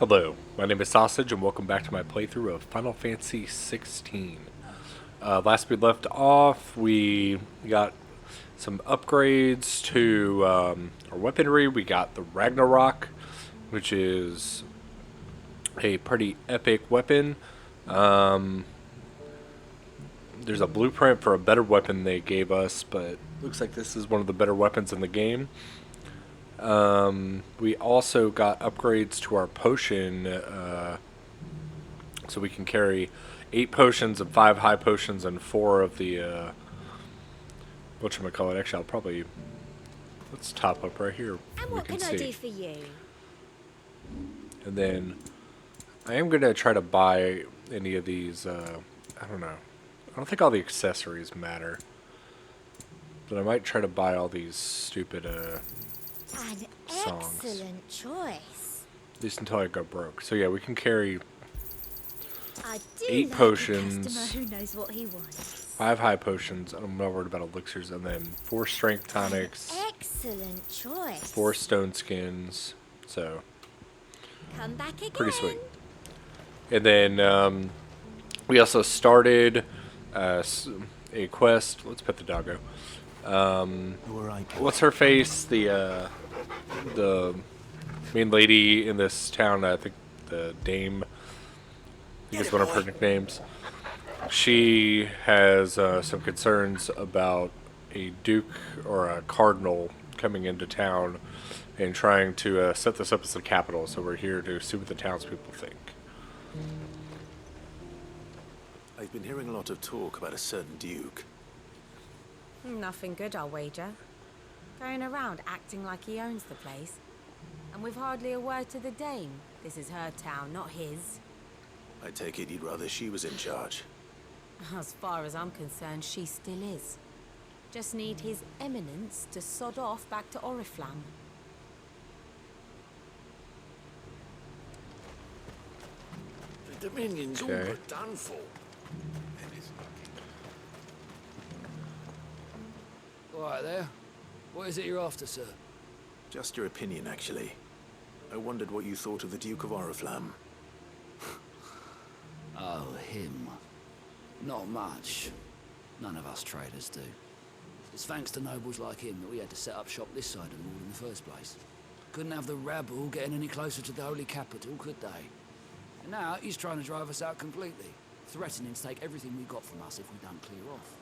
Hello, my name is Sausage, and welcome back to my playthrough of Final Fantasy 16. Last we left off, we got some upgrades to our weaponry. We got the Ragnarok, which is a pretty epic weapon. There's a blueprint for a better weapon they gave us, but looks like this is one of the better weapons in the game. We also got upgrades to our potion, so we can carry 8 potions and 5 high potions and 4 of the, whatchamacallit. Actually, I'll probably, let's top up right here. And We what can can I see. do for you? And then I am going to try to buy any of these, I don't know. I don't think all the accessories matter. But I might try to buy all these stupid, An songs. excellent choice. At least until I go broke. So yeah, we can carry I do 8 like potions. a customer who knows what he wants. 5 high potions. I'm not worried about elixirs. And then 4 strength tonics. An excellent choice. 4 stone skins. So, Come back again. pretty sweet. And then we also started a quest. Let's pet the doggo. What's her face? The main lady in this town, I think the Dame, I think is one of her nicknames. She has some concerns about a duke or a cardinal coming into town and trying to set this up as the capital. So we're here to see what the townspeople think. I've been hearing a lot of talk about a certain duke. Nothing good, I'll wager. Going around acting like he owns the place. And with hardly a word to the dame. This is her town, not his. I take it you'd rather she was in charge. As far as I'm concerned, she still is. Just need his eminence to sod off back to Oriflamme. The Dominion's Okay. all but done for. All right there. What is it you're after, sir? Just your opinion, actually. I wondered what you thought of the Duke of Oriflamme. Oh, him. Not much. None of us traders do. It's thanks to nobles like him that we had to set up shop this side of the wall in the first place. Couldn't have the rabble getting any closer to the holy capital, could they? And now he's trying to drive us out completely, threatening to take everything we got from us if we don't clear off.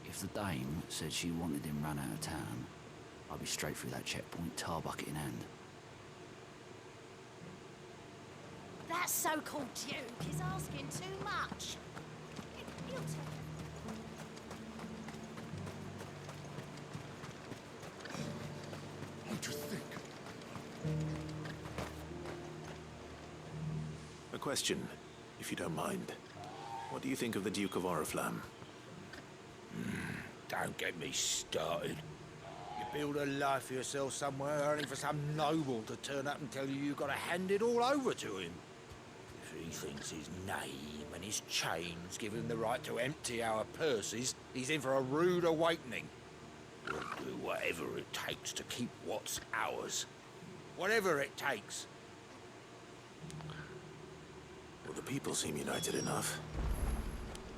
If the dame said she wanted him run out of town, I'd be straight through that checkpoint, tar bucket in hand. That so-called duke is asking too much. He'll take What do you think? A question, if you don't mind. What do you think of the Duke of Oriflamme? Don't get me started. You build a life for yourself somewhere, only for some noble to turn up and tell you you've got to hand it all over to him. If he thinks his name and his chains give him the right to empty our purses, he's in for a rude awakening. We'll do whatever it takes to keep what's ours. Whatever it takes. Well, the people seem united enough.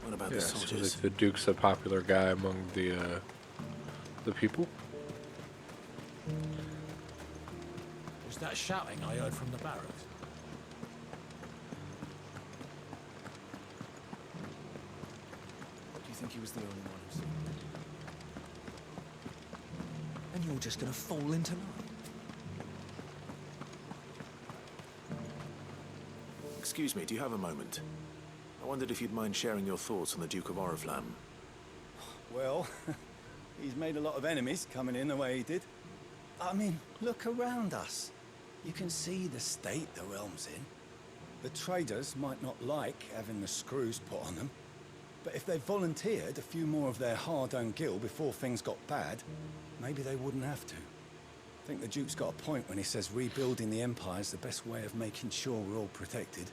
What about Yeah, the so soldiers? the Duke's a popular guy among the people. Was that shouting I heard from the barracks? Do you think he was the only one who saw it? And you're just gonna fall into line? Excuse me, do you have a moment? I wondered if you'd mind sharing your thoughts on the Duke of Oriflamme. Well, he's made a lot of enemies coming in the way he did. I mean, look around us. You can see the state the realm's in. The traders might not like having the screws put on them, but if they volunteered a few more of their hard-earned gil before things got bad, maybe they wouldn't have to. I think the Duke's got a point when he says rebuilding the Empire's the best way of making sure we're all protected.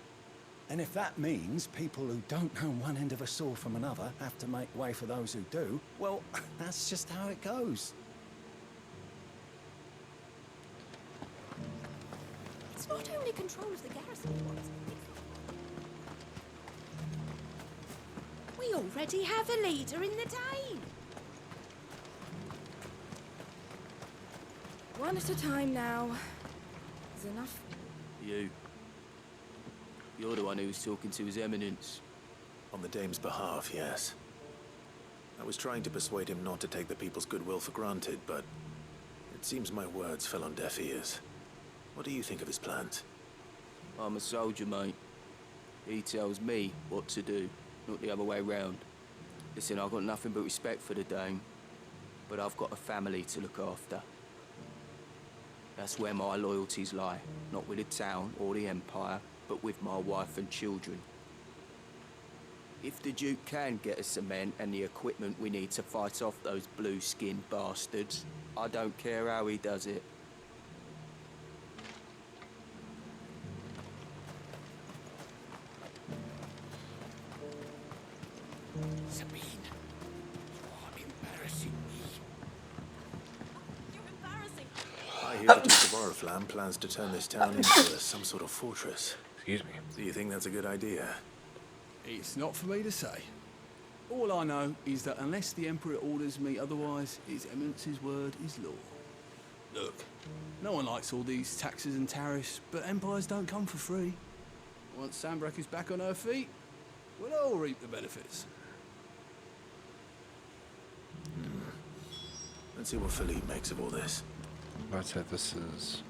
And if that means people who don't know one end of a sword from another have to make way for those who do, well, that's just how it goes. It's not only control of the garrison he wants. We already have a leader in the Dane. One at a time now. There's enough. You. You're the one who was talking to His Eminence. On the Dame's behalf, yes. I was trying to persuade him not to take the people's goodwill for granted, but it seems my words fell on deaf ears. What do you think of his plans? I'm a soldier, mate. He tells me what to do, not the other way round. Listen, I've got nothing but respect for the Dame, but I've got a family to look after. That's where my loyalties lie, not with the town or the Empire, but with my wife and children. If the Duke can get us cement and the equipment we need to fight off those blue-skinned bastards, I don't care how he does it. Sabine, you are embarrassing me. You're embarrassing. I hear the Duke of Oriflamme plans to turn this town into some sort of fortress. Excuse me. Do you think that's a good idea? It's not for me to say. All I know is that unless the Emperor orders me otherwise, His Eminence's word is law. Look, no one likes all these taxes and tariffs, but empires don't come for free. Once Sandbreck is back on her feet, we'll all reap the benefits. Let's see what Philippe makes of all this. I'd say this is...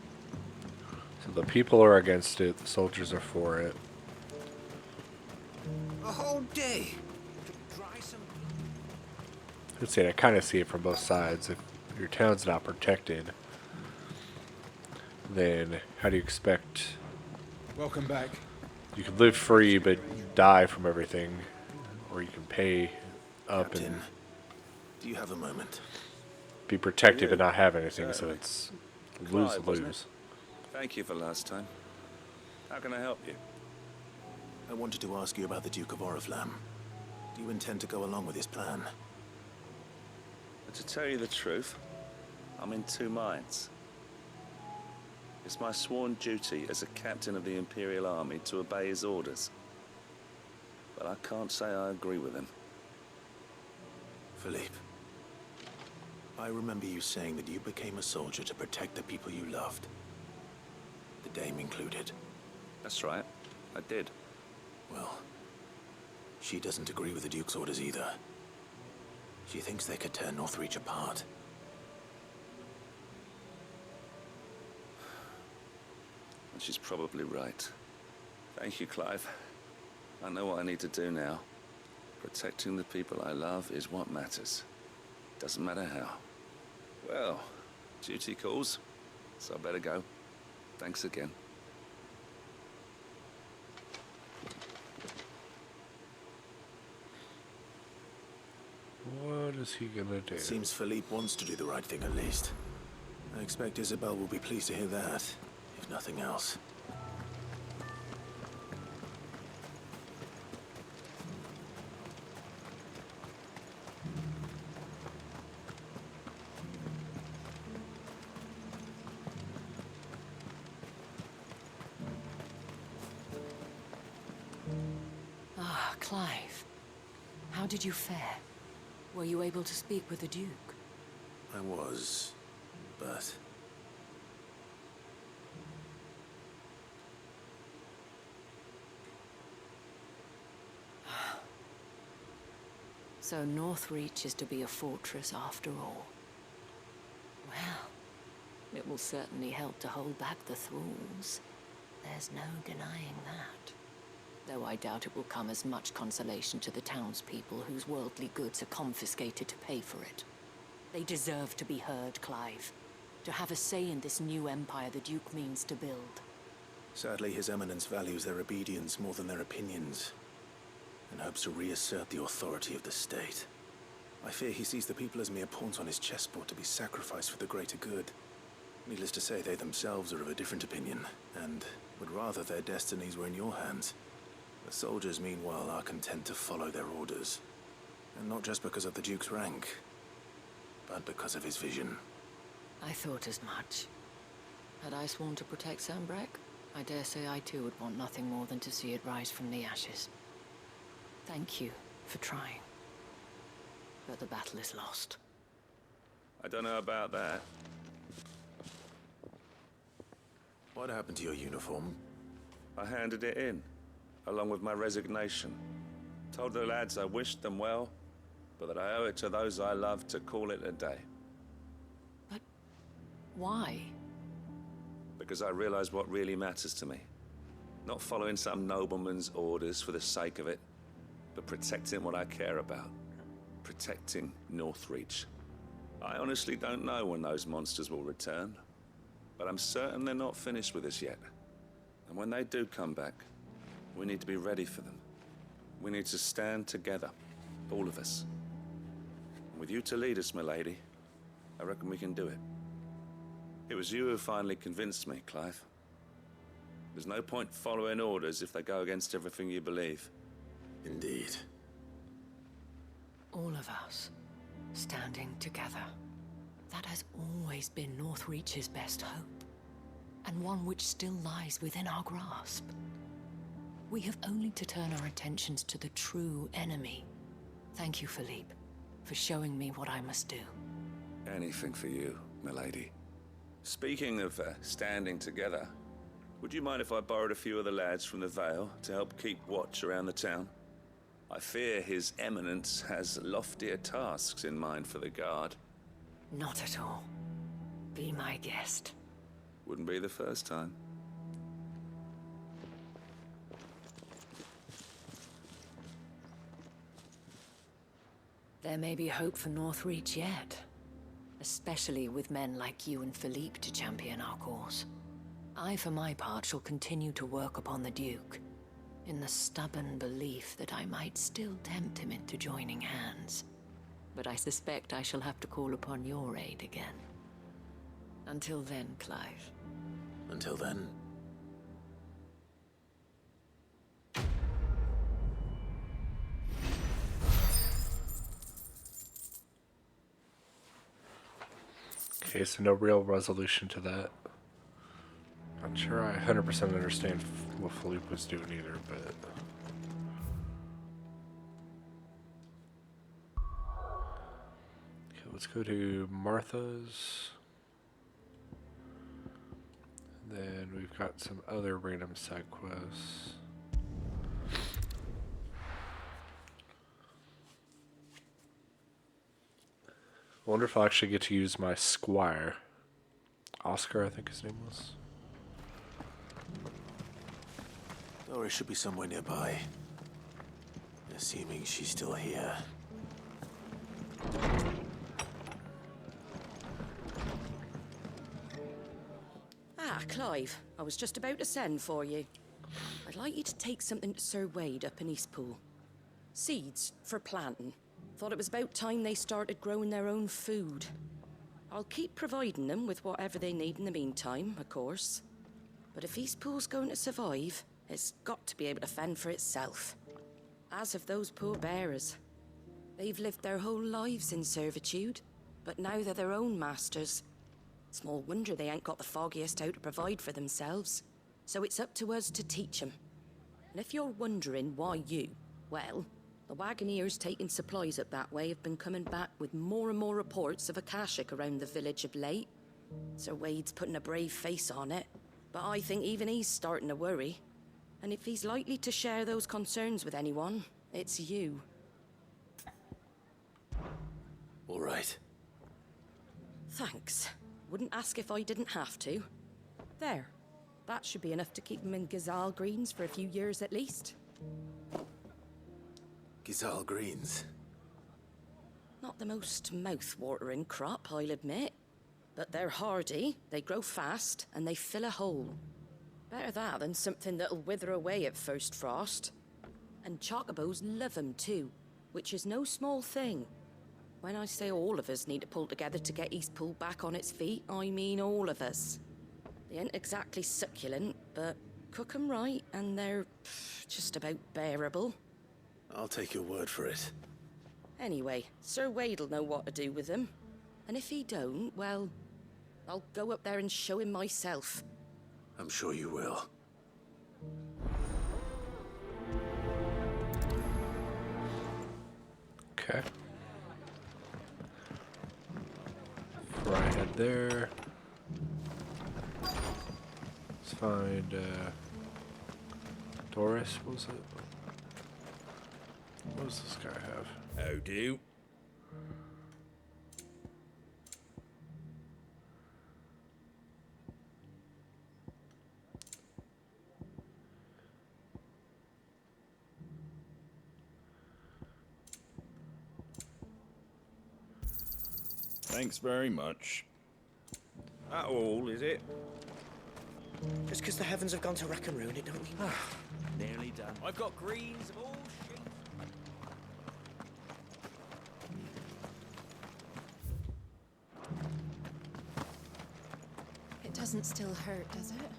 So the people are against it, the soldiers are for it. A whole day to dry some. I'd say I kind of see it from both sides. If your town's not protected, then how do you expect... Welcome back. You can live free but die from everything, or you can pay up Captain, and do you have a moment? be protected but not have anything, so certainly. it's Clive, wasn't lose-lose. it? Thank you for last time. How can I help you? I wanted to ask you about the Duke of Oriflamme. Do you intend to go along with his plan? But to tell you the truth, I'm in two minds. It's my sworn duty as a captain of the Imperial Army to obey his orders. But I can't say I agree with him. Philippe, I remember you saying that you became a soldier to protect the people you loved. The Dame included. That's right, I did. Well, she doesn't agree with the Duke's orders either. She thinks they could tear Northreach apart. And she's probably right. Thank you, Clive. I know what I need to do now. Protecting the people I love is what matters. Doesn't matter how. Well, duty calls, so I better go. Thanks again. What is he gonna do? Seems Philippe wants to do the right thing at least. I expect Isabel will be pleased to hear that, if nothing else. Ah, Clive. How did you fare? Were you able to speak with the Duke? I was, but... So Northreach is to be a fortress after all. Well, it will certainly help to hold back the thralls. There's no denying that. Though I doubt it will come as much consolation to the townspeople whose worldly goods are confiscated to pay for it. They deserve to be heard, Clive. To have a say in this new empire the Duke means to build. Sadly, His Eminence values their obedience more than their opinions, and hopes to reassert the authority of the state. I fear he sees the people as mere pawns on his chessboard to be sacrificed for the greater good. Needless to say, they themselves are of a different opinion, and would rather their destinies were in your hands. The soldiers, meanwhile, are content to follow their orders. And not just because of the Duke's rank, but because of his vision. I thought as much. Had I sworn to protect Sandbreck? I dare say I too would want nothing more than to see it rise from the ashes. Thank you for trying. But the battle is lost. I don't know about that. What happened to your uniform? I handed it in, along with my resignation. Told the lads I wished them well, but that I owe it to those I love to call it a day. But why? Because I realize what really matters to me. Not following some nobleman's orders for the sake of it, but protecting what I care about. Protecting Northreach. I honestly don't know when those monsters will return, but I'm certain they're not finished with us yet. And when they do come back, we need to be ready for them. We need to stand together, all of us. And with you to lead us, milady, I reckon we can do it. It was you who finally convinced me, Clive. There's no point following orders if they go against everything you believe. Indeed. All of us, standing together. That has always been Northreach's best hope, and one which still lies within our grasp. We have only to turn our attentions to the true enemy. Thank you, Philippe, for showing me what I must do. Anything for you, milady. Speaking of standing together, would you mind if I borrowed a few of the lads from the Vale to help keep watch around the town? I fear His Eminence has loftier tasks in mind for the guard. Not at all. Be my guest. Wouldn't be the first time. There may be hope for Northreach yet. Especially with men like you and Philippe to champion our cause. I, for my part, shall continue to work upon the Duke, in the stubborn belief that I might still tempt him into joining hands. But I suspect I shall have to call upon your aid again. Until then, Clive. Until then. Okay, so no real resolution to that. Not sure I 100% understand what Philippe was doing either, but... Okay, let's go to Martha's. And then we've got some other random side quests. I wonder if I'll actually get to use my squire. Oscar, I think his name was. Doris should be somewhere nearby. Assuming she's still here. Ah, Clive. I was just about to send for you. I'd like you to take something to Sir Wade up in Eastpool. Seeds for planting. Thought it was about time they started growing their own food. I'll keep providing them with whatever they need in the meantime, of course. But if Eastpool's going to survive, it's got to be able to fend for itself. As have those poor bearers. They've lived their whole lives in servitude, but now they're their own masters. Small wonder they ain't got the foggiest how to provide for themselves. So it's up to us to teach them. And if you're wondering why you, well, the wagoneers taking supplies up that way have been coming back with more and more reports of Akashic around the village of late. Sir Wade's putting a brave face on it, but I think even he's starting to worry. And if he's likely to share those concerns with anyone, it's you. All right. Thanks. Wouldn't ask if I didn't have to. There. That should be enough to keep them in Gazal Greens for a few years at least. Gazal Greens. Not the most mouth-watering crop, I'll admit. But they're hardy, they grow fast, and they fill a hole. Better that than something that'll wither away at first frost. And chocobos love 'em too, which is no small thing. When I say all of us need to pull together to get Eastpool back on its feet, I mean all of us. They ain't exactly succulent, but cook 'em right, and they're just about bearable. I'll take your word for it. Anyway, Sir Wade'll know what to do with them. And if he don't, well, I'll go up there and show him myself. I'm sure you will. Okay. Right head there. Let's find Doris, what was it? What does this guy have? How do? Thanks very much. That all, is it? Just because the heavens have gone to rack and ruin, it don't mean... Nearly done. I've got greens of all shapes. It doesn't still hurt, does it?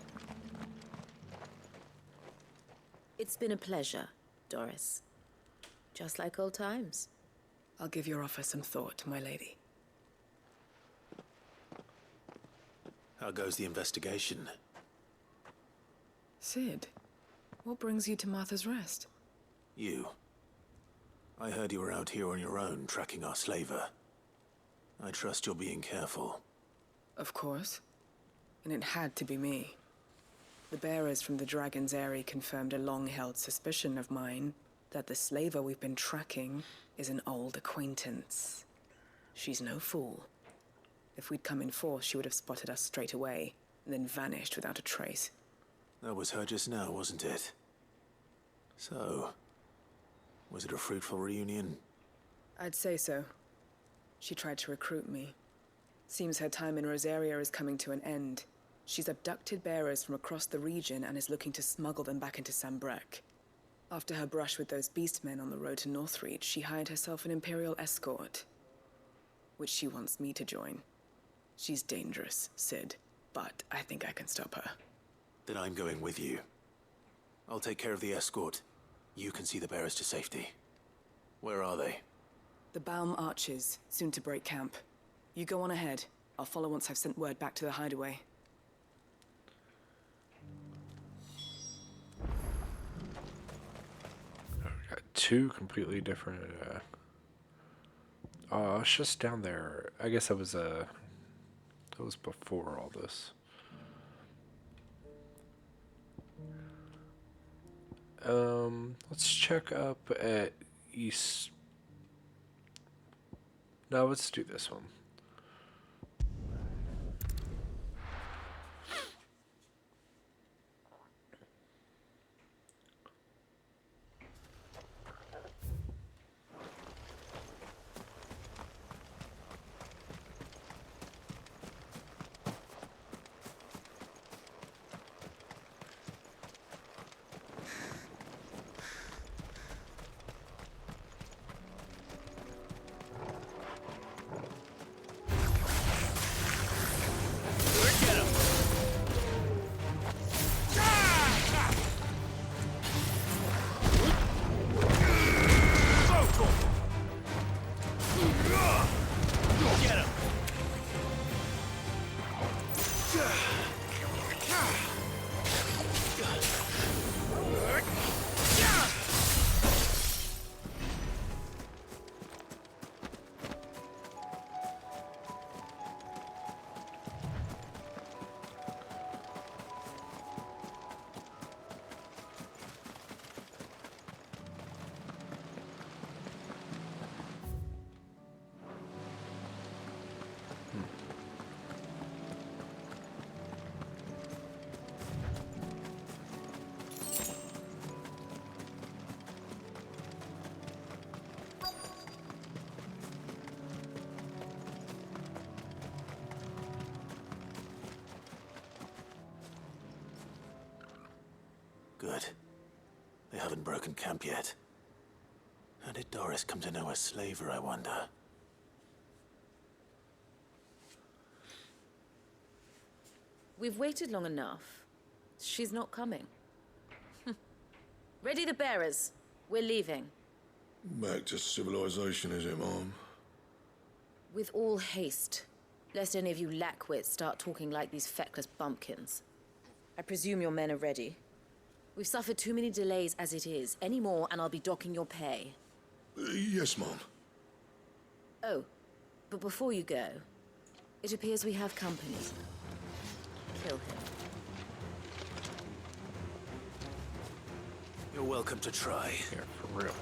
It's been a pleasure, Doris. Just like old times. I'll give your offer some thought, my lady. How goes the investigation? Sid, what brings you to Martha's Rest? You. I heard you were out here on your own, tracking our slaver. I trust you're being careful. Of course. And it had to be me. The bearers from the Dragon's Eyrie confirmed a long-held suspicion of mine that the slaver we've been tracking is an old acquaintance. She's no fool. If we'd come in force, she would have spotted us straight away, and then vanished without a trace. That was her just now, wasn't it? So, was it a fruitful reunion? I'd say so. She tried to recruit me. Seems her time in Rosaria is coming to an end. She's abducted bearers from across the region and is looking to smuggle them back into Sambrec. After her brush with those beastmen on the road to Northreach, she hired herself an Imperial escort, which she wants me to join. She's dangerous, Sid, but I think I can stop her. Then I'm going with you. I'll take care of the escort. You can see the bearers to safety. Where are they? The Baum Archers, soon to break camp. You go on ahead. I'll follow once I've sent word back to the hideaway. Got two completely different. Oh, it's just down there. I guess that was before all this. Let's check up at East. No, let's do this one. Good. They haven't broken camp yet. How did Doris come to know a slaver, I wonder? We've waited long enough. She's not coming. Ready the bearers. We're leaving. Back to civilization, is it, Mom? With all haste. Lest any of you lackwits start talking like these feckless bumpkins. I presume your men are ready. We've suffered too many delays as it is. Any more and I'll be docking your pay. Yes, Mom. Oh, but before you go, it appears we have company. Kill him. You're welcome to try. Yeah, for real.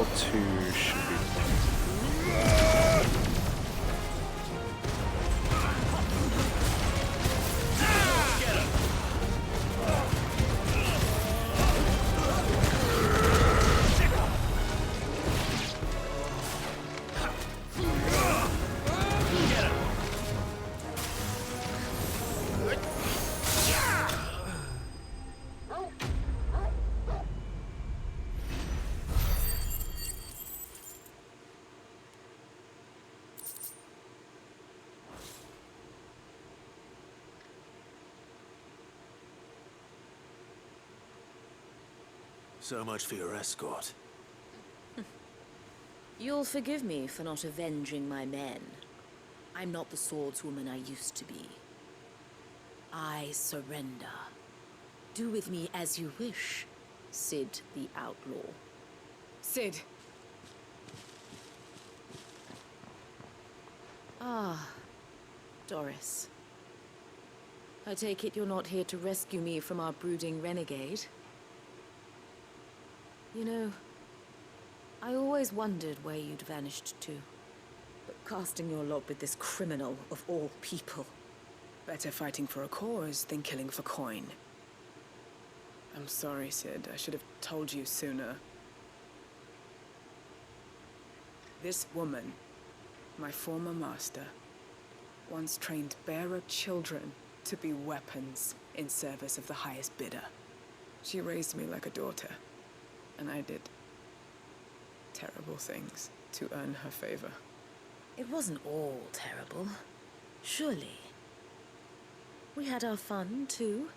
Level 2 should be. So much for your escort. You'll forgive me for not avenging my men. I'm not the swordswoman I used to be. I surrender. Do with me as you wish, Sid the Outlaw. Sid! Ah, Doris. I take it you're not here to rescue me from our brooding renegade? You know, I always wondered where you'd vanished to. But casting your lot with this criminal of all people. Better fighting for a cause than killing for coin. I'm sorry, Sid. I should have told you sooner. This woman, my former master, once trained bearer children to be weapons in service of the highest bidder. She raised me like a daughter, and I did terrible things to earn her favor. It wasn't all terrible, surely. We had our fun, too.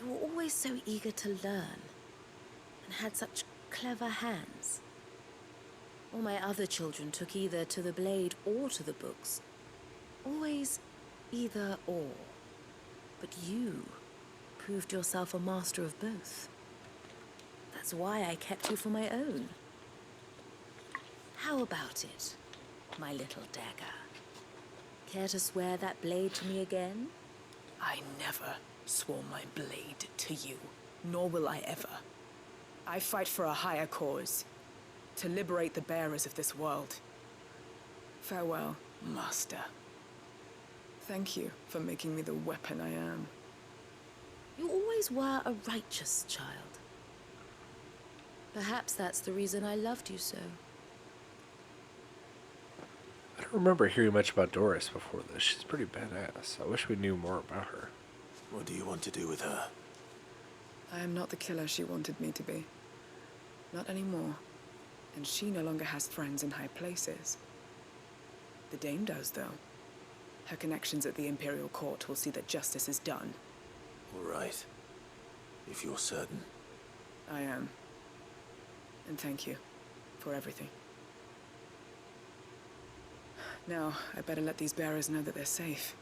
You were always so eager to learn, and had such clever hands. All my other children took either to the blade or to the books. Always either or. But you proved yourself a master of both. That's why I kept you for my own. How about it, my little dagger? Care to swear that blade to me again? I never swore my blade to you, nor will I ever. I fight for a higher cause, to liberate the bearers of this world. Farewell, Master. Thank you for making me the weapon I am. You always were a righteous child. Perhaps that's the reason I loved you so. I don't remember hearing much about Doris before this. She's pretty badass. I wish we knew more about her. What do you want to do with her? I am not the killer she wanted me to be. Not anymore. And she no longer has friends in high places. The Dame does, though. Her connections at the Imperial Court will see that justice is done. All right. If you're certain. I am. And thank you for everything. Now, I better let these bearers know that they're safe.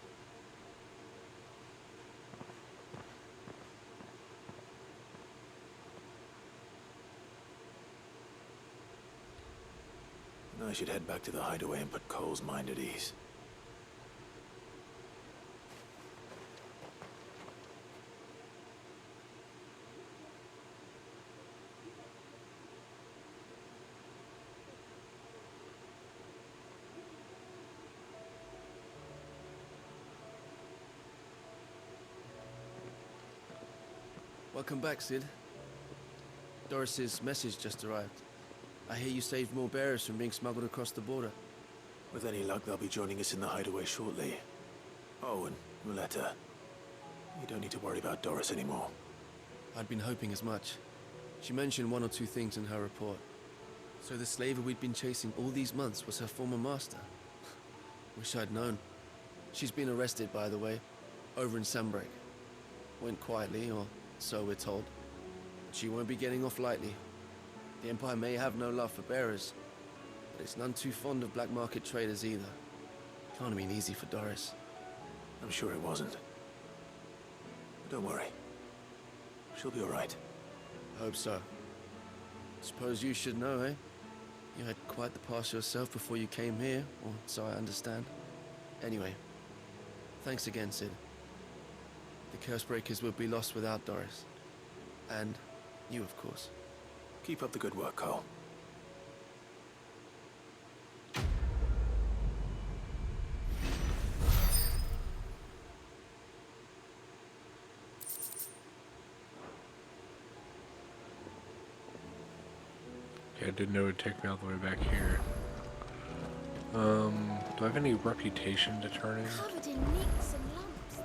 I should head back to the hideaway and put Cole's mind at ease. Welcome back, Sid. Doris's message just arrived. I hear you saved more bearers from being smuggled across the border. With any luck, they'll be joining us in the hideaway shortly. Oh, and Muleta. You don't need to worry about Doris anymore. I'd been hoping as much. She mentioned one or two things in her report. So the slaver we'd been chasing all these months was her former master. Wish I'd known. She's been arrested, by the way, over in Sunbreak. Went quietly, or so we're told. But she won't be getting off lightly. The Empire may have no love for bearers, but it's none too fond of black market traders either. Can't have been easy for Doris. I'm sure it wasn't. But don't worry. She'll be all right. Hope so. Suppose you should know, eh? You had quite the past yourself before you came here, or so I understand. Anyway, thanks again, Sid. The Cursebreakers would be lost without Doris. And you, of course. Keep up the good work, Cole. Yeah, I didn't know it would take me all the way back here. Do I have any reputation to turn in? Covered in nicks and lumps.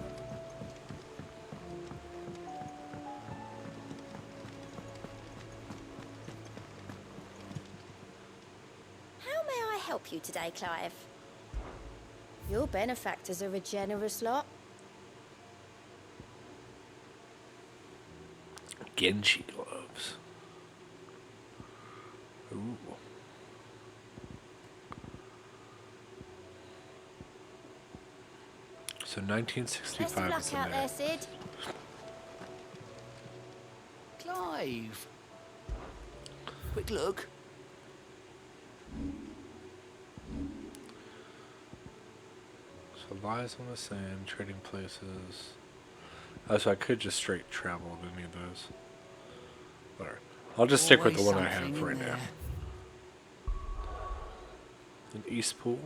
How may I help you today, Clive? Your benefactors are a generous lot. Genji gloves. Ooh. So 1965 Best of luck is the out there, May. Sid. Clive! Quick look. So lies on the sand, trading places. Oh, so I could just straight travel to any of those. Whatever. I'll just stick with the one I have right now. An Eastpool.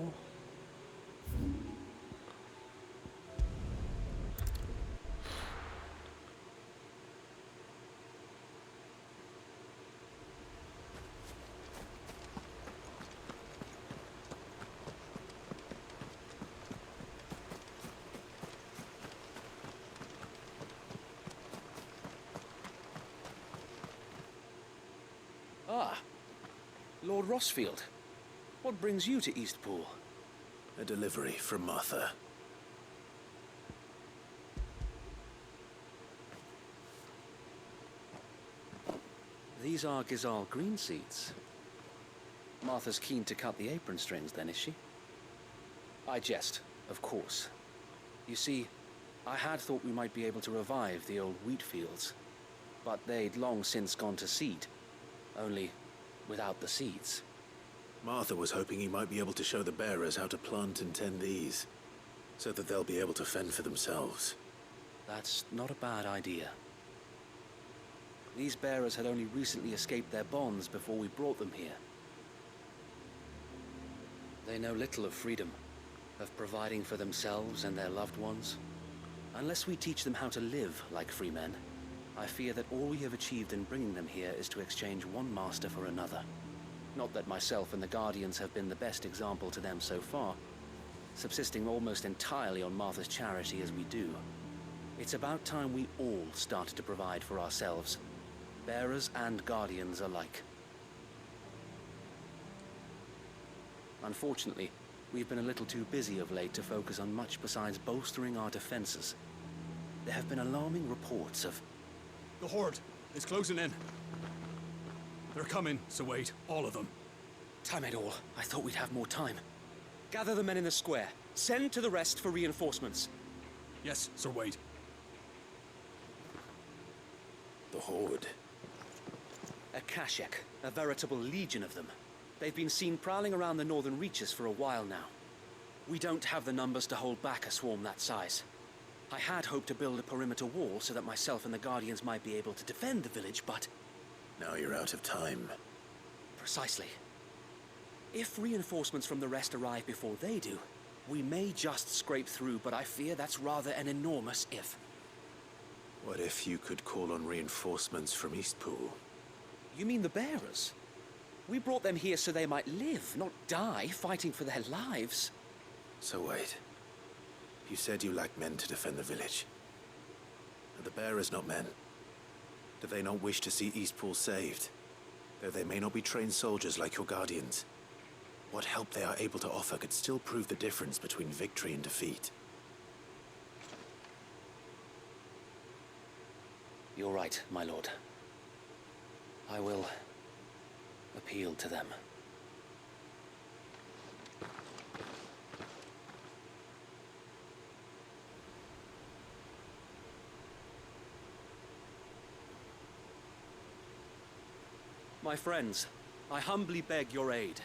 Ah, Lord Rossfield. What brings you to Eastpool? A delivery from Martha. These are Gizal green seeds. Martha's keen to cut the apron strings, then, is she? I jest, of course. You see, I had thought we might be able to revive the old wheat fields, but they'd long since gone to seed, only without the seeds. Martha was hoping he might be able to show the bearers how to plant and tend these, so that they'll be able to fend for themselves. That's not a bad idea. These bearers had only recently escaped their bonds before we brought them here. They know little of freedom, of providing for themselves and their loved ones. Unless we teach them how to live like free men, I fear that all we have achieved in bringing them here is to exchange one master for another. Not that myself and the Guardians have been the best example to them so far, subsisting almost entirely on Martha's charity as we do. It's about time we all started to provide for ourselves, bearers and Guardians alike. Unfortunately, we've been a little too busy of late to focus on much besides bolstering our defenses. There have been alarming reports of... The Horde is closing in. They're coming, so wait, all of them. Damn it all, I thought we'd have more time. Gather the men in the square. Send to the rest for reinforcements. Yes, Sir Wade. The Horde. A Kashek, a veritable legion of them. They've been seen prowling around the northern reaches for a while now. We don't have the numbers to hold back a swarm that size. I had hoped to build a perimeter wall so that myself and the Guardians might be able to defend the village, but... Now you're out of time. Precisely. If reinforcements from the rest arrive before they do, we may just scrape through, but I fear that's rather an enormous if. What if you could call on reinforcements from Eastpool? You mean the bearers? We brought them here so they might live, not die, fighting for their lives. So wait. You said you lacked men to defend the village. Are the bearers not men? Do they not wish to see Eastpool saved? Though they may not be trained soldiers like your guardians, what help they are able to offer could still prove the difference between victory and defeat. You're right, my lord. I will appeal to them. My friends, I humbly beg your aid.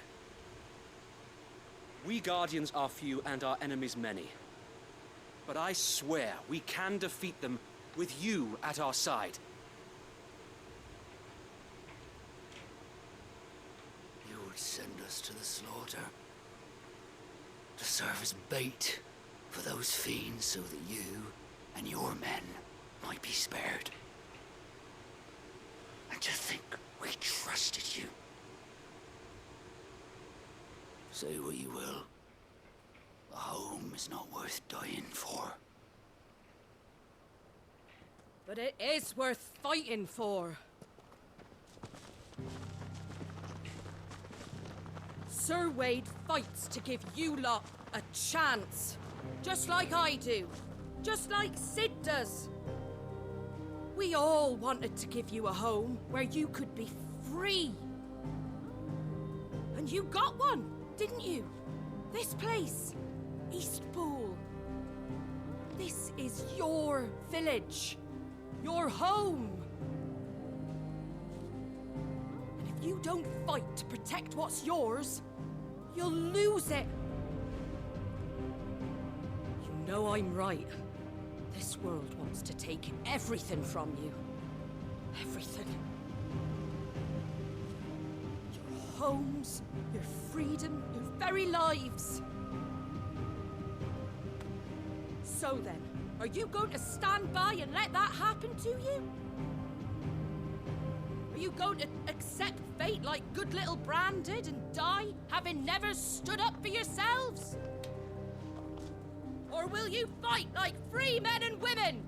We Guardians are few and our enemies many. But I swear we can defeat them with you at our side. You would send us to the slaughter, to serve as bait for those fiends so that you and your men might be spared. And to think we trusted you. Say what you will. A home is not worth dying for. But it is worth fighting for. Sir Wade fights to give you lot a chance. Just like I do. Just like Sid does. We all wanted to give you a home where you could be free. And you got one, didn't you? This place, Eastpool. This is your village. Your home. And if you don't fight to protect what's yours, you'll lose it. You know I'm right. This world wants to take everything from you. Everything. Your homes, your freedom, your very lives. So then, are you going to stand by and let that happen to you? Are you going to accept fate like good little Bran did and die, having never stood up for yourselves? Or will you fight like free men and women?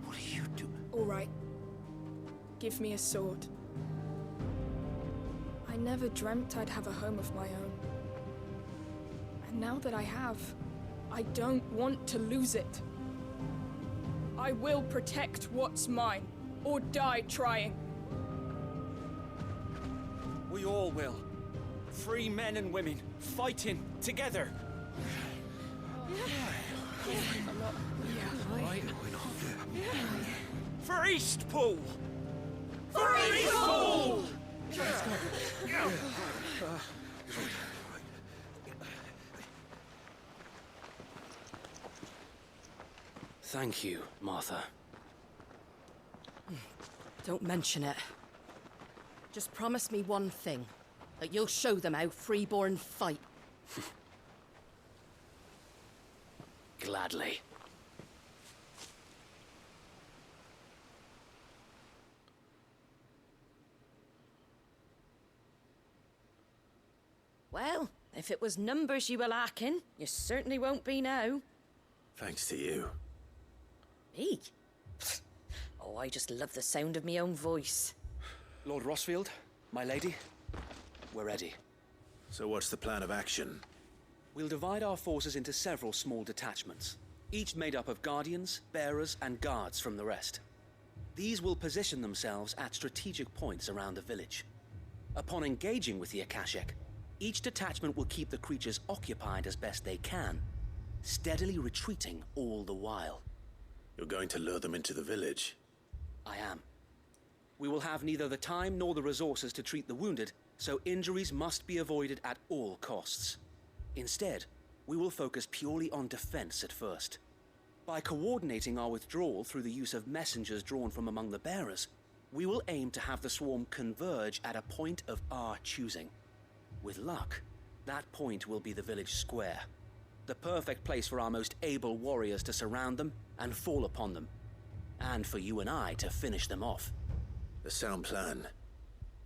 What are you doing? All right. Give me a sword. I never dreamt I'd have a home of my own. And now that I have, I don't want to lose it. I will protect what's mine, or die trying. We all will. Free men and women, fighting together. For Eastpool! For Eastpool! Thank you, Martha. Don't mention it. Just promise me one thing. That you'll show them how freeborn fight. Gladly. Well, if it was numbers you were lacking, you certainly won't be now. Thanks to you. Me? Oh, I just love the sound of my own voice. Lord Rossfield, my lady, we're ready. So what's the plan of action? We'll divide our forces into several small detachments, each made up of guardians, bearers, and guards from the rest. These will position themselves at strategic points around the village. Upon engaging with the Akashic, each detachment will keep the creatures occupied as best they can, steadily retreating all the while. You're going to lure them into the village? I am. We will have neither the time nor the resources to treat the wounded, so injuries must be avoided at all costs. Instead, we will focus purely on defense at first. By coordinating our withdrawal through the use of messengers drawn from among the bearers, we will aim to have the swarm converge at a point of our choosing. With luck, that point will be the village square. The perfect place for our most able warriors to surround them and fall upon them. And for you and I to finish them off. A sound plan.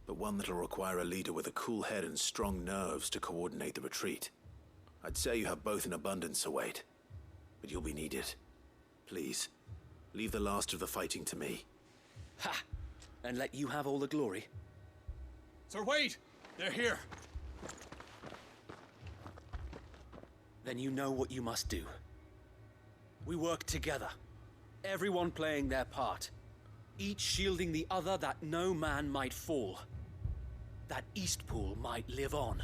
but one that'll require a leader with a cool head and strong nerves to coordinate the retreat. I'd say you have both in abundance, Sir Wade, but you'll be needed. Please, leave the last of the fighting to me. Ha! And let you have all the glory? Sir Wade! They're here! Then you know what you must do. We work together, everyone playing their part, each shielding the other that no man might fall, that Eastpool might live on.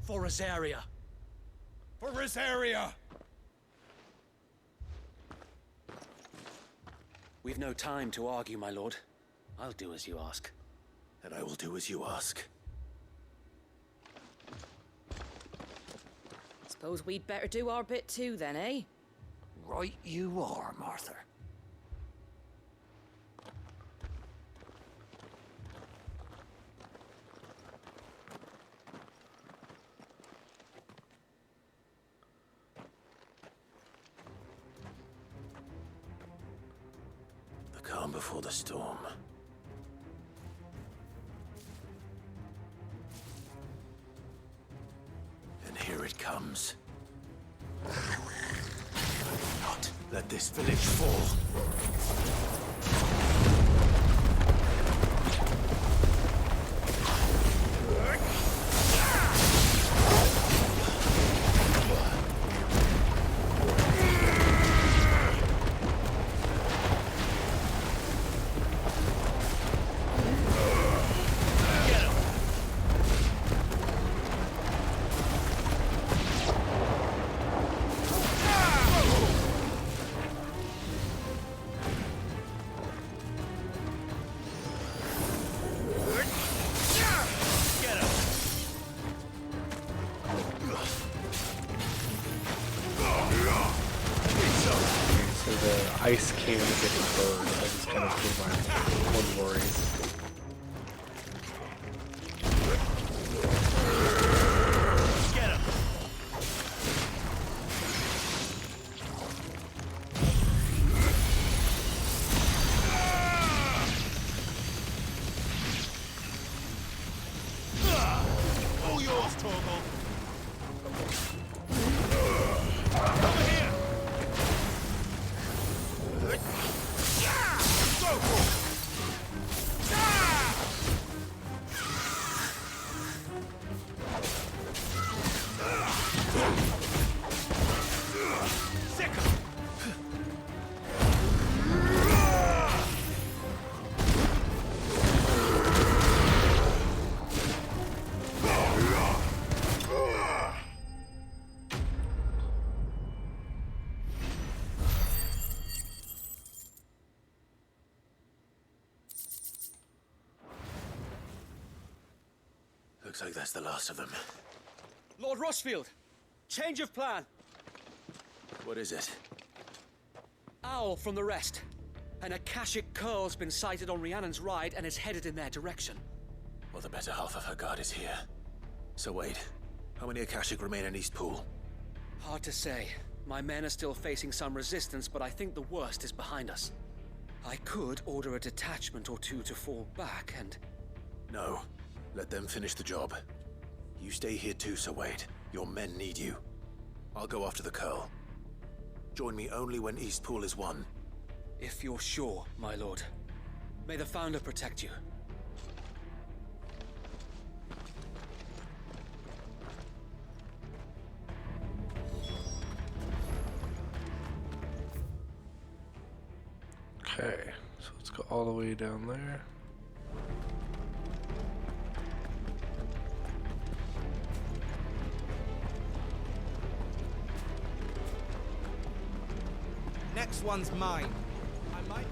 For Rosaria! For Rosaria! We've no time to argue, my lord. I'll do as you ask. And I will do as you ask. Suppose we'd better do our bit too, then, eh? Right you are, Martha. The calm before the storm. And here it comes. Not let this village fall. Ice can get burned. I just kind of put my one worries. Get him! All yours, Torgal. Over here! Looks like that's the last of them. Lord Rushfield! Change of plan! What is it? Owl from the rest. An Akashic curl's been sighted on Rhiannon's ride and is headed in their direction. Well, the better half of her guard is here. So wait, how many Akashic remain in Eastpool? Hard to say. My men are still facing some resistance, but I think the worst is behind us. I could order a detachment or two to fall back and... No. Let them finish the job. You stay here too, Sir Wade. Your men need you. I'll go after the Curl. Join me only when Eastpool is won. If you're sure, my lord. May the Founder protect you. Okay, so let's go all the way down there. Next one's mine. I might...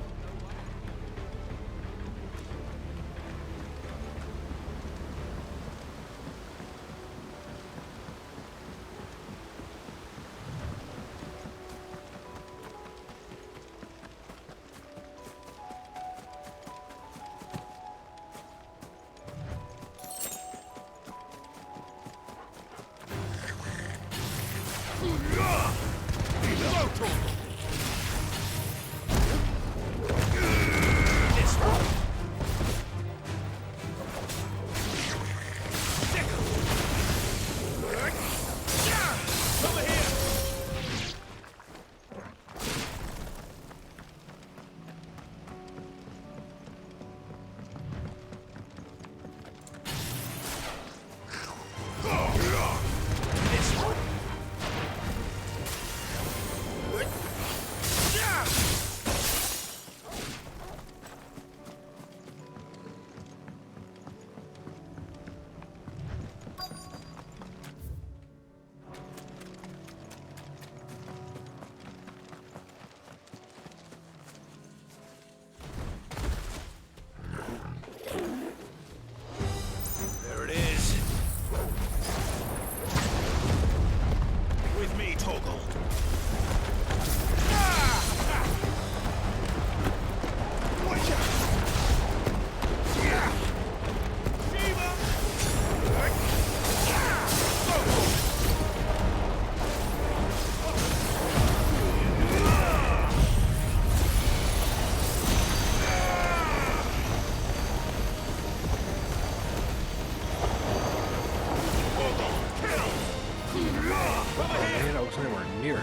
hearing.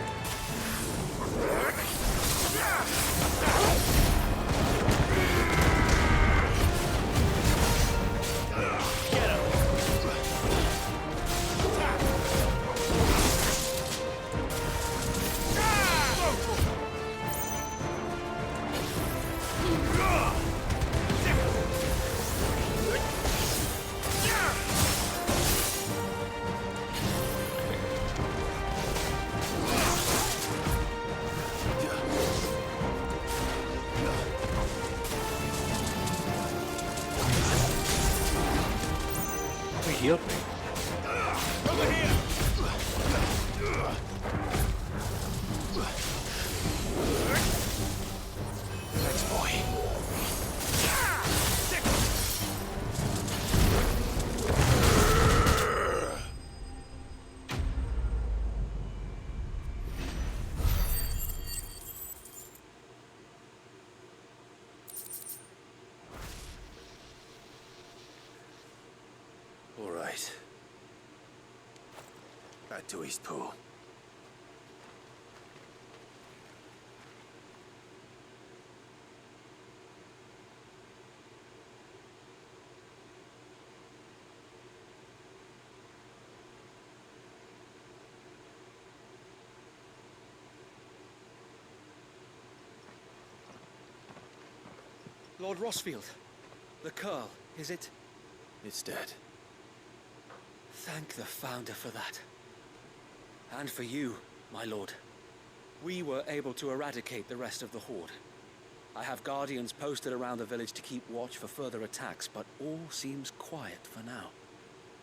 He healed me. Over here! Thanks, boy. All right. Back to Eastpool. Lord Rossfield, the Curl, is it? It's dead. Thank the Founder for that. And for you, my lord. We were able to eradicate the rest of the Horde. I have guardians posted around the village to keep watch for further attacks, but all seems quiet for now.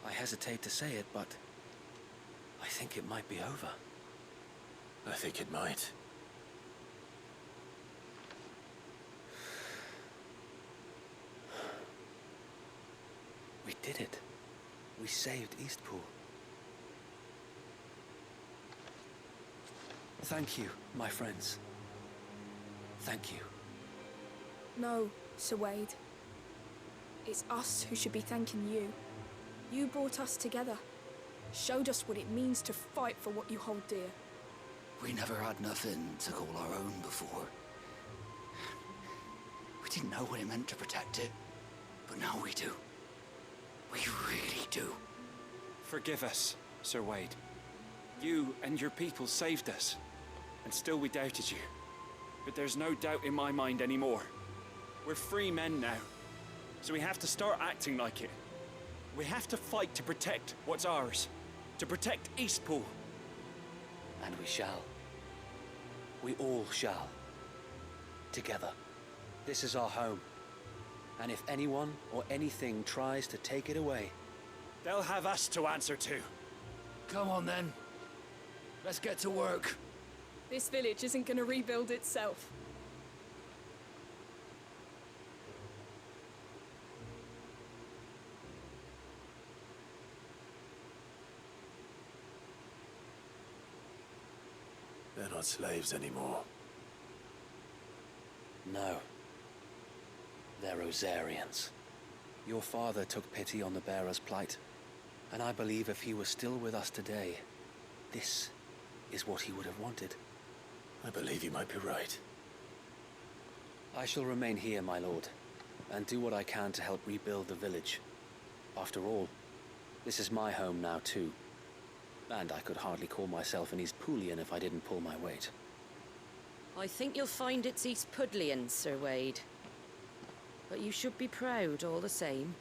I hesitate to say it, but I think it might be over. I think it might. We did it. We saved Eastpool. Thank you, my friends. Thank you. No, Sir Wade. It's us who should be thanking you. You brought us together. Showed us what it means to fight for what you hold dear. We never had nothing to call our own before. We didn't know what it meant to protect it, but now we do. We really do. Forgive us, Sir Wade. You and your people saved us, and still we doubted you. But there's no doubt in my mind anymore. We're free men now, so we have to start acting like it. We have to fight to protect what's ours, to protect Eastpool. And we shall. We all shall. Together. This is our home. And if anyone or anything tries to take it away, they'll have us to answer to. Come on then. Let's get to work. This village isn't gonna rebuild itself. They're not slaves anymore. no. They're Rosarians. Your father took pity on the bearer's plight, and I believe if he was still with us today, this is what he would have wanted. I believe you might be right. I shall remain here, my lord, and do what I can to help rebuild the village. After all, this is my home now too, and I could hardly call myself an Eastpudlian if I didn't pull my weight. I think you'll find it's Eastpudlian, Sir Wade. But you should be proud all the same.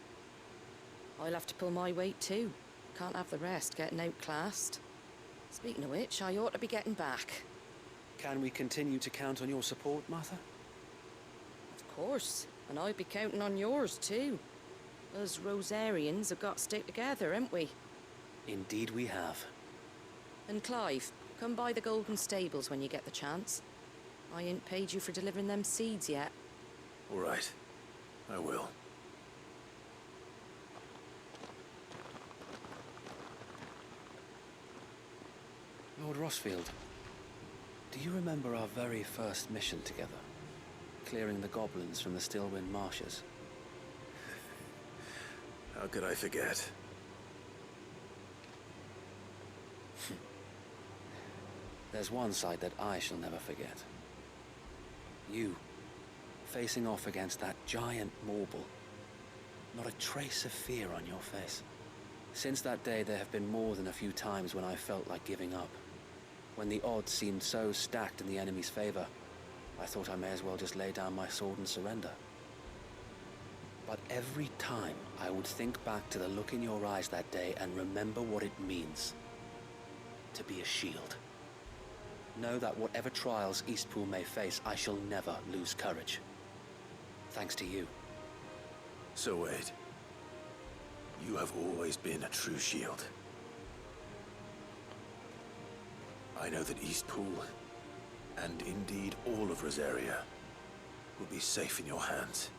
I'll have to pull my weight too. Can't have the rest getting outclassed. Speaking of which, I ought to be getting back. Can we continue to count on your support, Martha? Of course, and I'd be counting on yours too. Us Rosarians have got to stick together, haven't we? Indeed we have. And Clive, come by the Golden Stables when you get the chance. I ain't paid you for delivering them seeds yet. All right. I will. Lord Rossfield, do you remember our very first mission together? Clearing the goblins from the Stillwind marshes? How could I forget? There's one sight that I shall never forget. You, facing off against that giant Morble. Not a trace of fear on your face. Since that day, there have been more than a few times when I felt like giving up. When the odds seemed so stacked in the enemy's favor, I thought I may as well just lay down my sword and surrender. But every time, I would think back to the look in your eyes that day and remember what it means to be a shield. Know that whatever trials Eastpool may face, I shall never lose courage. Thanks to you. So Wade, you have always been a true shield. I know that Eastpool, and indeed all of Rosaria, will be safe in your hands.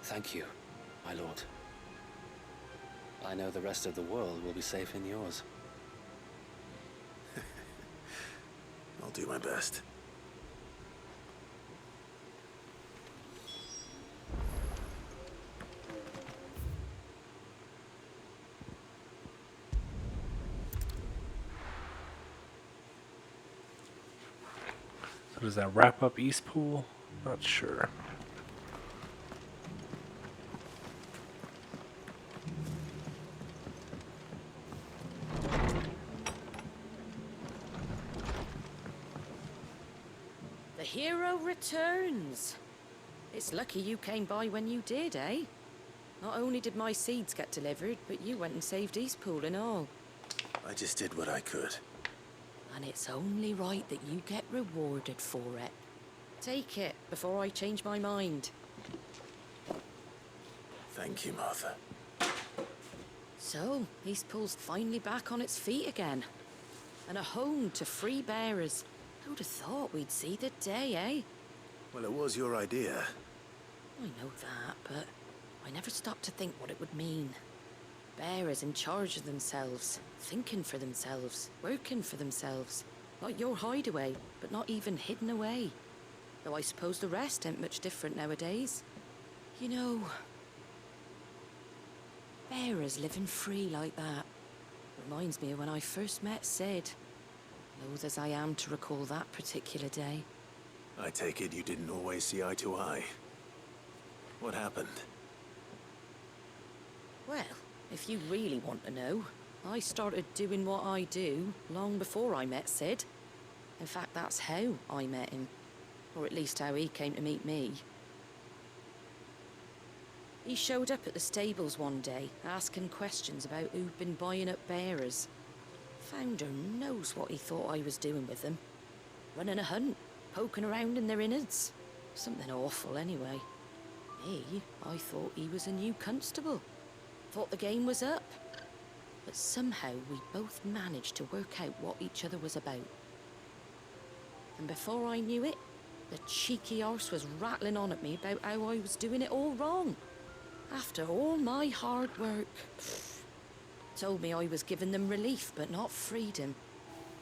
Thank you, my lord. I know the rest of the world will be safe in yours. I'll do my best. So does that wrap up Eastpool? Not sure. The hero returns. It's lucky you came by when you did, eh? Not only did my seeds get delivered, but you went and saved Eastpool and all. I just did what I could. And it's only right that you get rewarded for it. Take it before I change my mind. Thank you, Martha. So, Eastpool's finally back on its feet again. And a home to free bearers. Who'd have thought we'd see the day, eh? Well, it was your idea. I know that, but I never stopped to think what it would mean. Bearers in charge of themselves, thinking for themselves, working for themselves. Like your hideaway, but not even hidden away. Though I suppose the rest ain't much different nowadays. You know, bearers living free like that reminds me of when I first met Sid. Loath as I am to recall that particular day. I take it you didn't always see eye to eye. What happened? Well, if you really want to know, I started doing what I do long before I met Sid. In fact, that's how I met him. Or at least how he came to meet me. He showed up at the stables one day, asking questions about who'd been buying up bearers. Founder knows what he thought I was doing with them. Running a hunt, poking around in their innards. Something awful, anyway. Me, I thought he was a new constable. Thought the game was up. But somehow we both managed to work out what each other was about. And before I knew it, the cheeky arse was rattling on at me about how I was doing it all wrong. After all my hard work. Told me I was giving them relief, but not freedom.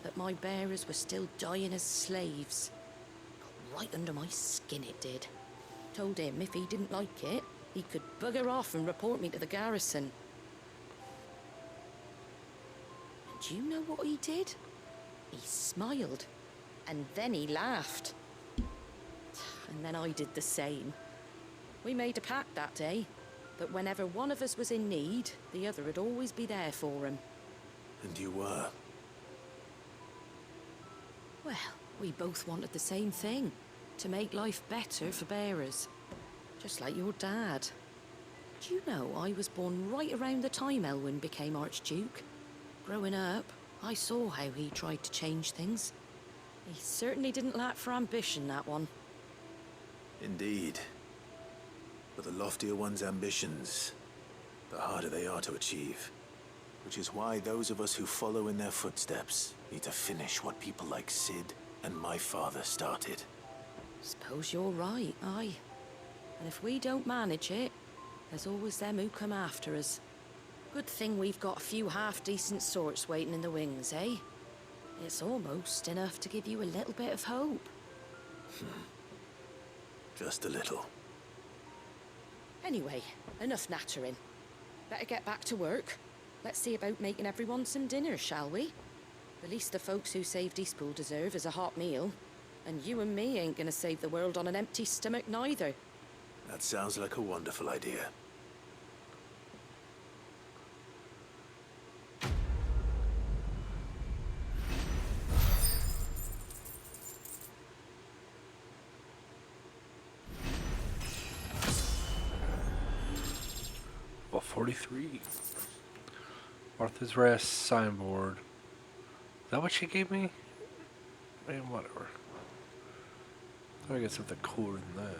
That my bearers were still dying as slaves. Got right under my skin, it did. Told him if he didn't like it, he could bugger off and report me to the garrison. And do you know what he did? He smiled. And then he laughed. And then I did the same. We made a pact that day. That whenever one of us was in need, the other would always be there for him. And you were? Well, we both wanted the same thing. To make life better for bearers. Just like your dad. Do you know I was born right around the time Elwyn became Archduke? Growing up, I saw how he tried to change things. He certainly didn't lack for ambition, that one. Indeed. But the loftier one's ambitions, the harder they are to achieve. Which is why those of us who follow in their footsteps need to finish what people like Sid and my father started. Suppose you're right, aye. And if we don't manage it, there's always them who come after us. Good thing we've got a few half-decent sorts waiting in the wings, eh? It's almost enough to give you a little bit of hope. Just a little. Anyway, enough nattering. Better get back to work. Let's see about making everyone some dinner, shall we? The least the folks who saved Eastpool deserve is a hot meal. And you and me ain't gonna save the world on an empty stomach neither. That sounds like a wonderful idea. Well, 43. Martha's Rest signboard. Is that what she gave me? Man, whatever. I get something cooler than that.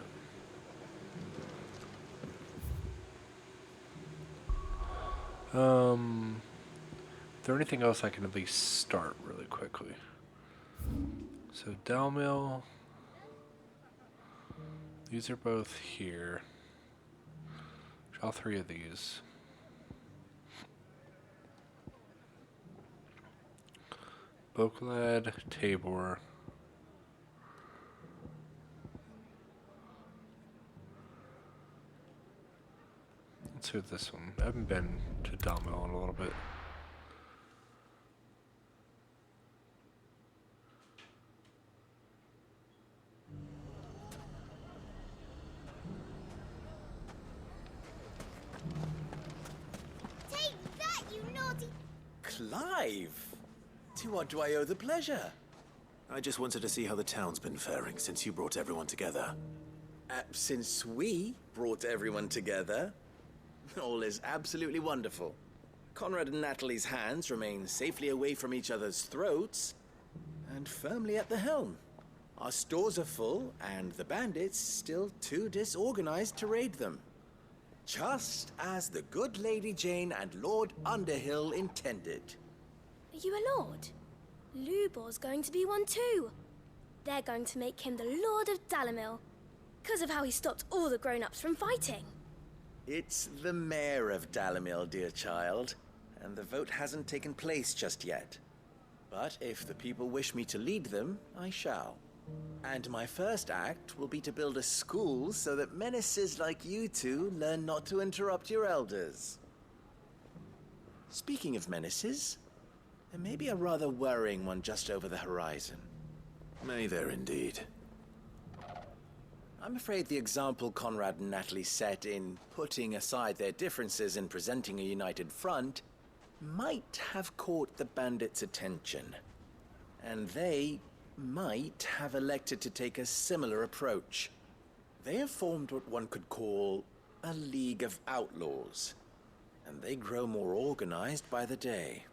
Is there anything else I can at least start really quickly? So Dalmill. These are both here. All three of these. Boklad, Tabor. Let's do this one. I haven't been to Dalmill in a little bit. Take that, you naughty... Clive! To what do I owe the pleasure? I just wanted to see how the town's been faring since you brought everyone together. Since we brought everyone together, all is absolutely wonderful. Conrad and Natalie's hands remain safely away from each other's throats and firmly at the helm. Our stores are full, and the bandits still too disorganized to raid them. Just as the good Lady Jane and Lord Underhill intended. Are you a lord? Lubor's going to be one too. They're going to make him the Lord of Dalamil, because of how he stopped all the grown-ups from fighting. It's the mayor of Dalamil, dear child, and the vote hasn't taken place just yet. But if the people wish me to lead them, I shall. And my first act will be to build a school so that menaces like you two learn not to interrupt your elders. Speaking of menaces, there may be a rather worrying one just over the horizon. May there indeed. I'm afraid the example Conrad and Natalie set in putting aside their differences and presenting a united front might have caught the bandits' attention. And they might have elected to take a similar approach. They have formed what one could call a League of Outlaws, and they grow more organized by the day.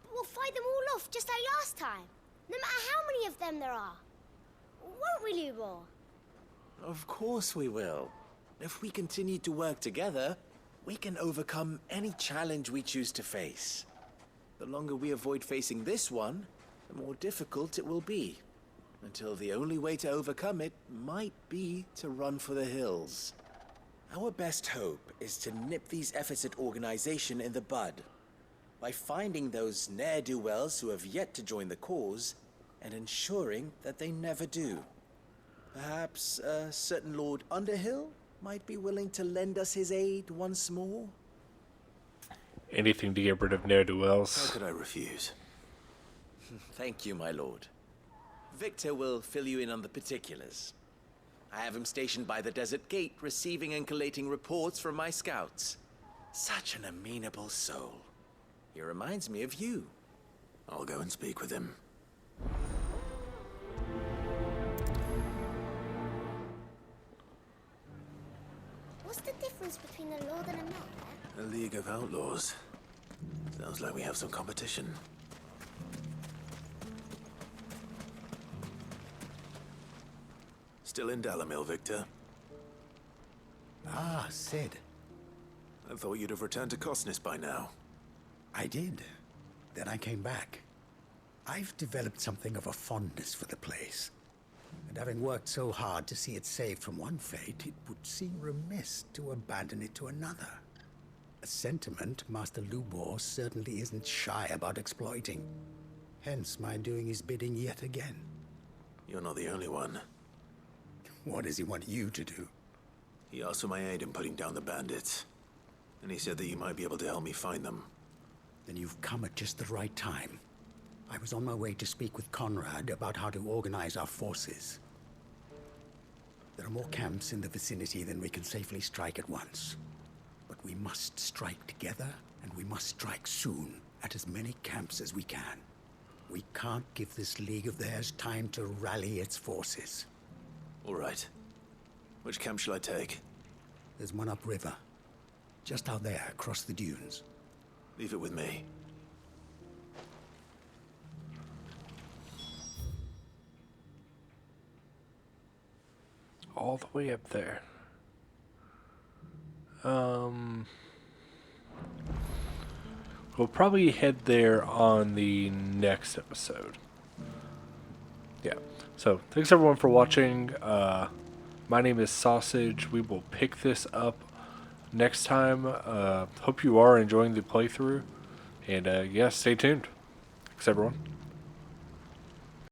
But we'll fight them all off just like last time, no matter how many of them there are. Won't we, Lubor? Of course we will. If we continue to work together, we can overcome any challenge we choose to face. The longer we avoid facing this one, the more difficult it will be, until the only way to overcome it might be to run for the hills. Our best hope is to nip these efforts at organization in the bud, by finding those ne'er-do-wells who have yet to join the cause, and ensuring that they never do. Perhaps a certain Lord Underhill might be willing to lend us his aid once more? Anything to get rid of ne'er-do-wells. How could I refuse? Thank you, my lord. Victor will fill you in on the particulars. I have him stationed by the desert gate, receiving and collating reports from my scouts. Such an amenable soul. He reminds me of you. I'll go and speak with him. What's the difference between a lord and a mayor? A League of Outlaws. Sounds like we have some competition. Still in Dalamil, Victor? Ah, Sid. I thought you'd have returned to Cosnis by now. I did. Then I came back. I've developed something of a fondness for the place. And having worked so hard to see it saved from one fate, it would seem remiss to abandon it to another. A sentiment Master Lubor certainly isn't shy about exploiting. Hence my doing his bidding yet again. You're not the only one. What does he want you to do? He asked for my aid in putting down the bandits. And he said that you might be able to help me find them. Then you've come at just the right time. I was on my way to speak with Conrad about how to organize our forces. There are more camps in the vicinity than we can safely strike at once. But we must strike together, and we must strike soon at as many camps as we can. We can't give this league of theirs time to rally its forces. All right. Which camp shall I take? There's one upriver. Just out there, across the dunes. Leave it with me. All the way up there. We'll probably head there on the next episode. Yeah. So, thanks everyone for watching. My name is Sausage. We will pick this up next time. Hope you are enjoying the playthrough. And, yeah, stay tuned. Thanks everyone.